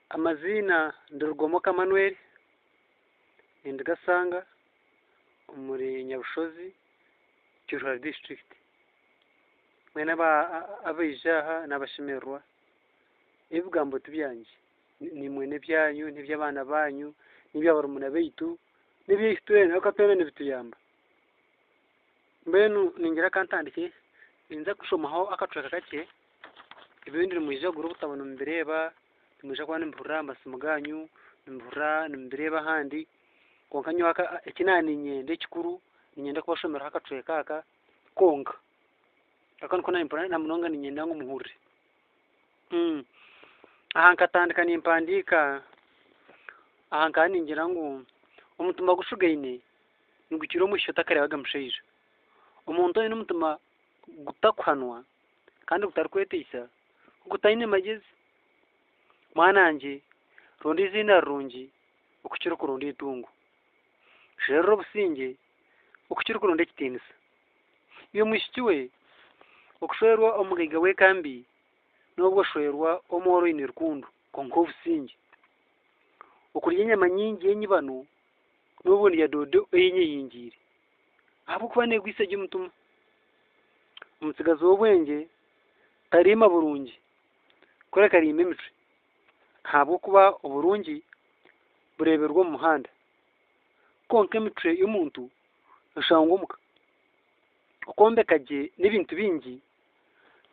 Amazina Ndorgomoka Manuel Gasanga muri Nyabushozi Kirura district mwene abayijaha n'abashimerwa ibigambo tubyanjye ni mwene byanyu n'iby'abana banyu n'iby'abarumuna beitu n'iby'istwe n'akapene n'ibituyamba mbenu ningira kantandike inza kushomaho akacweka kake ibindi mwijja guru butabona mbireba mwijja kwa nimbura amasimu ganyu nimbireba handi konkanyo aka ekinani nyende kikuru ninyenda kubashomera akacweka aka konka akanko naimpana namunonga ninyenda ngo muhure ahankatandika nimpandika ahankani ngira ngo omutumba gushugaine ngukiro mushota karebaga musheija omuntu ine mutuma gutakwanwa kandi gutarkwetisa gutaine magezi mwananje rondi zina rungi ukukiro kuronda itungu shero businge ukukiro kuronda ekitenisa iyo mwishikiwe okushwerwa omugaiga wekambi nobwo shwerwa omoro ine rukundu konko businge okurya inyama nyingi yenyibano nobwo ya dodo enye yingiri abo kuba negwise gy'umutuma umutsigazo w'obwenge tarima burungi kore karime mitwe habo kuba oburungi bureberwa mu muhanda konke mitwe y'umuntu ashangumuka okombe kaje n'ibintu bingi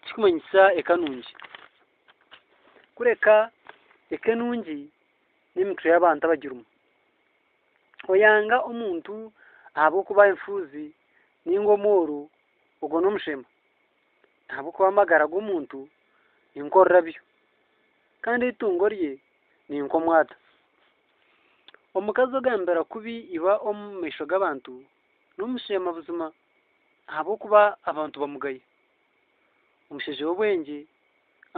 kikumanyisa ekanungi kureka ekanungi n'imitwe y'abantu abagirumu oyanga omuntu abo kuba imfuzi n'ingomoro ugo n'umushema abo kuba amagara g'omuntu inkorrabyo kandi itungo rye ni inkomwata omukazi ogambera kubi iba omumaisho g'abantu n'umushema buzima abo kuba abantu bamugaye omusheje w'obwenge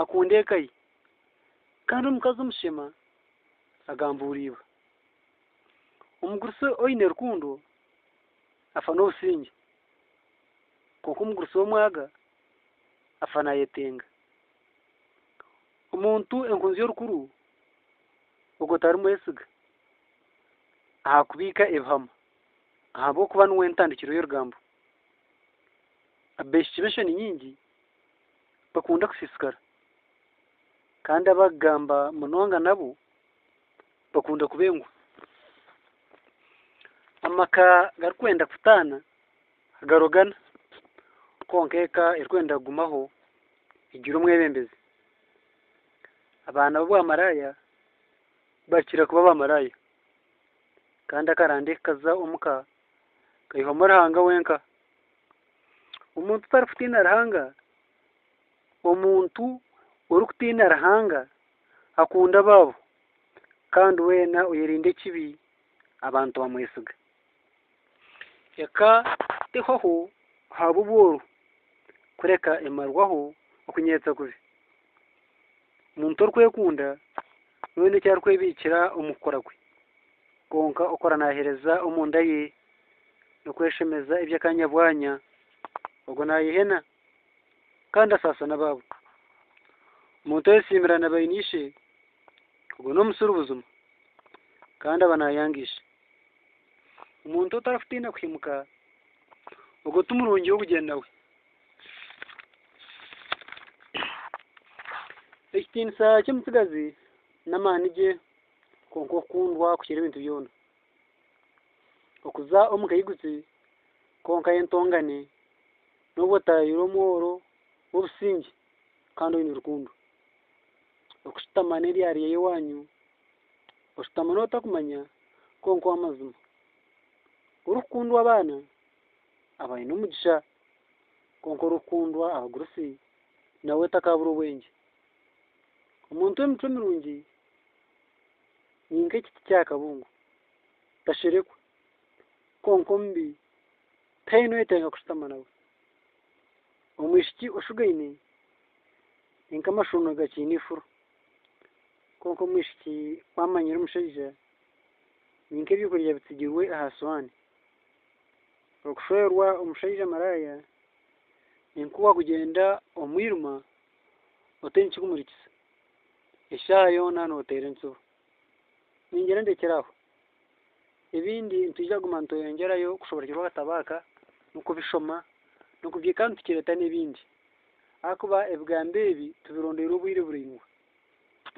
akunda ekayi kandi omukazi omushema agamba uriba omuguruse oine rukundo afana obusinge konko omuguruse w'omwaga afana yetenga omuntu enkunzi y'orukuru ogo tari mwesiga ahakubika ebihama ahabo kuba nuwe ntandikiro y'orugambo abeshibesho ni nyingi bakunda kusisikara kandi abagamba munonga nabo bakunda kubengwa amaka garukwenda kutana agarogana konkeka irkwenda gumaho igira umwebembezi abana b'amaraya bakira kuba bamaraya kandi akarande kaza omuka kayihomora hanga wenka umuntu tarafutina rahanga omuntu urukutina rahanga akunda babo kandi wena uyirinde kibi abantu bamwesiga eka tehoho habuboro kureka emarwaho okunyetsa kubi umuntu orkwekunda none cyarkwebikira omukora kwe konka okora nahereza omunda ye nokweshemeza ibyakanya bwanya ubwo nayihena kandi asasa nababo umuntu yesimira nabayinishe ubwo no musuru buzuma kandi abanayangisha umuntu utarafutina kwimuka ubwo tumurungi wo kugenda we ekitinisa cy'umutsigazi n'amanige konko kundwa kukira ibintu byona okuza omukayiguzi konka yentongane nubwo tayiro mworo w'obusingi kandi oine rukundo okushitama n'eryariye yewanyu oshitama n'otakumanya konka w'amazima orukundwa abana abaine omugisha konka orukundwa abagurusi nawe takabura obwenge omuntu w'emitwe mirungi ninka ekiti kyakabungu tasherekwa konka omubi taine oyetenga kushitama nawe omwishiki oshugaine ninka amashuno gakiine ifuro konka omwishiki wamanyire omushaija ninka ebyokurya bitsigirwe aha suwani okushwerwa omushaija maraya ninkuwa kugenda omwirima otenkikumurikisa eshayo nanotere nso ningera ndekeraho ibindi ntujya gumanto yongerayo kushobora kirwa tabaka nuko bishoma nuko byikandi tukireta n'ibindi akuba ebgambe ibi tubirondera ubwire buringwa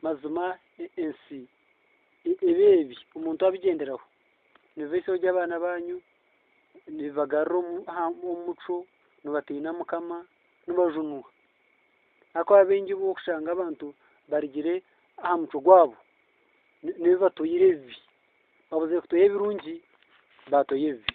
mazuma ensi ebebi umuntu abigenderaho niveso by'abana banyu nibagaro umuco nubatina mukama nubajunuha ako abengi bo kushanga abantu barigire ahamuco gwabo niba toyirevi babuze kutoye birungi batoyevi